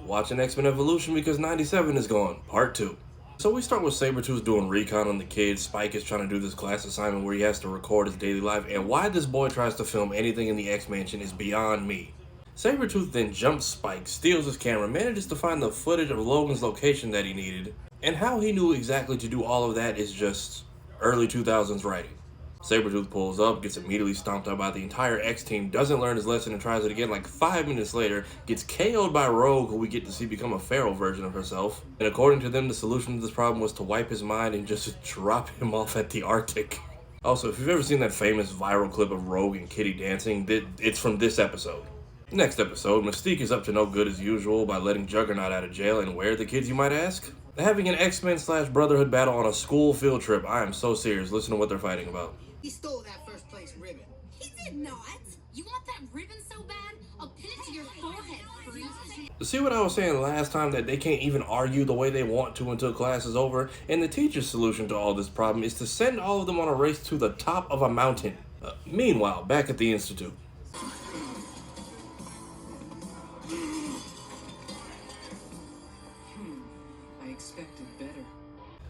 Watching X-Men Evolution because 97 is gone, part 2. So we start with Sabretooth doing recon on the kids. Spike is trying to do this class assignment where he has to record his daily life, and why this boy tries to film anything in the X-Mansion is beyond me. Sabretooth then jumps Spike, steals his camera, manages to find the footage of Logan's location that he needed, and how he knew exactly to do all of that is just early 2000s writing. Sabretooth pulls up, gets immediately stomped out by the entire X-team, doesn't learn his lesson and tries it again like 5 minutes later, gets KO'd by Rogue, who we get to see become a feral version of herself. And according to them, the solution to this problem was to wipe his mind and just drop him off at the Arctic. Also, if you've ever seen that famous viral clip of Rogue and Kitty dancing, it's from this episode. Next episode, Mystique is up to no good as usual by letting Juggernaut out of jail, and where are the kids, you might ask? They're having an X-Men / Brotherhood battle on a school field trip. I am so serious, listen to what they're fighting about. He stole that first place ribbon. He did not. You want that ribbon so bad? I'll pin it to your forehead, freak. See what I was saying last time, that they can't even argue the way they want to until class is over? And the teacher's solution to all this problem is to send all of them on a race to the top of a mountain. Meanwhile, back at the Institute. I expected better.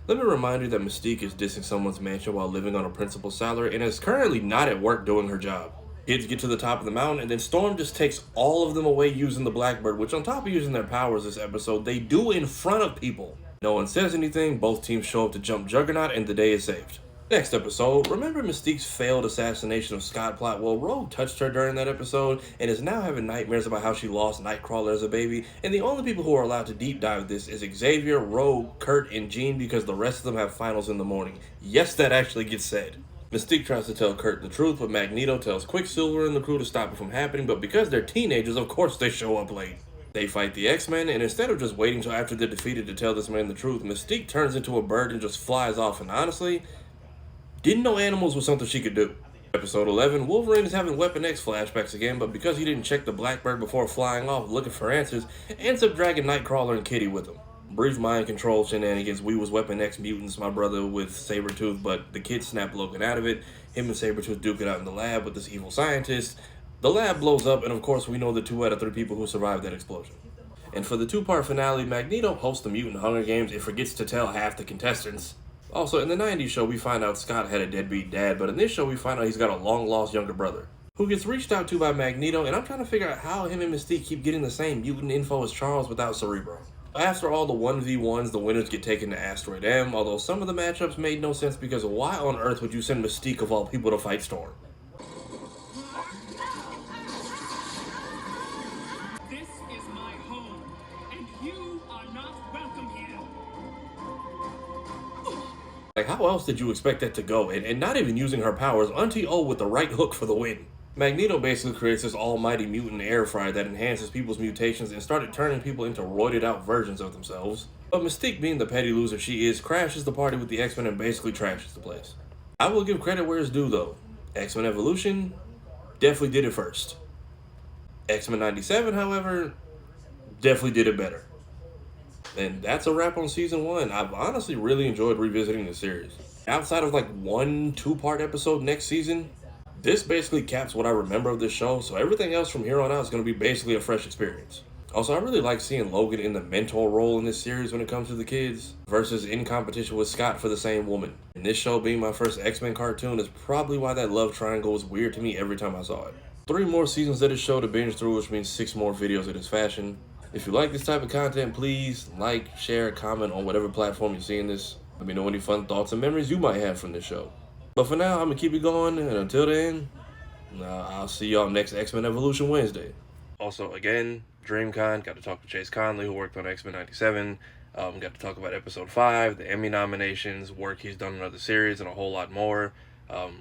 Let me remind you that Mystique is dissing someone's mansion while living on a principal's salary and is currently not at work doing her job. Kids get to the top of the mountain, and then Storm just takes all of them away using the Blackbird, which on top of using their powers this episode, they do in front of people. No one says anything, both teams show up to jump Juggernaut, and the day is saved. Next episode, remember Mystique's failed assassination of Scott plot? Well, Rogue touched her during that episode and is now having nightmares about how she lost Nightcrawler as a baby, and the only people who are allowed to deep dive this is Xavier, Rogue, Kurt, and Jean, because the rest of them have finals in the morning. Yes, that actually gets said. Mystique tries to tell Kurt the truth, but Magneto tells Quicksilver and the crew to stop it from happening, but because they're teenagers, of course they show up late. They fight the X-Men, and instead of just waiting till after they're defeated to tell this man the truth, Mystique turns into a bird and just flies off, and honestly, didn't know animals was something she could do. Episode 11, Wolverine is having Weapon X flashbacks again, but because he didn't check the Blackbird before flying off looking for answers, ends up dragging Nightcrawler and Kitty with him. Brief mind control shenanigans. We was Weapon X mutants, my brother with Sabretooth, but the kids snap Logan out of it. Him and Sabretooth duke it out in the lab with this evil scientist. The lab blows up, and of course we know the 2 out of 3 people who survived that explosion. And for the 2-part finale, Magneto hosts the Mutant Hunger Games and forgets to tell half the contestants. Also, in the 90s show, we find out Scott had a deadbeat dad, but in this show, we find out he's got a long-lost younger brother, who gets reached out to by Magneto, and I'm trying to figure out how him and Mystique keep getting the same mutant info as Charles without Cerebro. After all the 1v1s, the winners get taken to Asteroid M, although some of the matchups made no sense because why on earth would you send Mystique of all people to fight Storm? This is my home, and you are not welcome here. Like, how else did you expect that to go? And not even using her powers, Auntie O with the right hook for the win. Magneto basically creates this almighty mutant air fryer that enhances people's mutations and started turning people into roided out versions of themselves. But Mystique, being the petty loser she is, crashes the party with the X-Men and basically trashes the place. I will give credit where it's due though. X-Men Evolution definitely did it first. X-Men 97, however, definitely did it better. And that's a wrap on season 1. I've honestly really enjoyed revisiting the series. Outside of like 1 2-part episode next season, this basically caps what I remember of this show, so everything else from here on out is going to be basically a fresh experience. Also, I really like seeing Logan in the mentor role in this series when it comes to the kids, versus in competition with Scott for the same woman. And this show being my first X-Men cartoon is probably why that love triangle was weird to me every time I saw it. 3 more seasons of this show to binge through, which means 6 more videos of this fashion. If you like this type of content, please like, share, comment on whatever platform you're seeing this. Let me know any fun thoughts and memories you might have from this show. But for now, I'm going to keep it going, and until then, I'll see y'all next X-Men Evolution Wednesday. Also, again, DreamCon, got to talk to Chase Conley, who worked on X-Men 97. Got to talk about Episode 5, the Emmy nominations, work he's done in other series, and a whole lot more.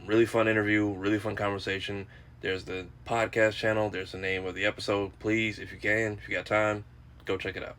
Really fun interview, really fun conversation. There's the podcast channel, there's the name of the episode. Please, if you can, if you got time, go check it out.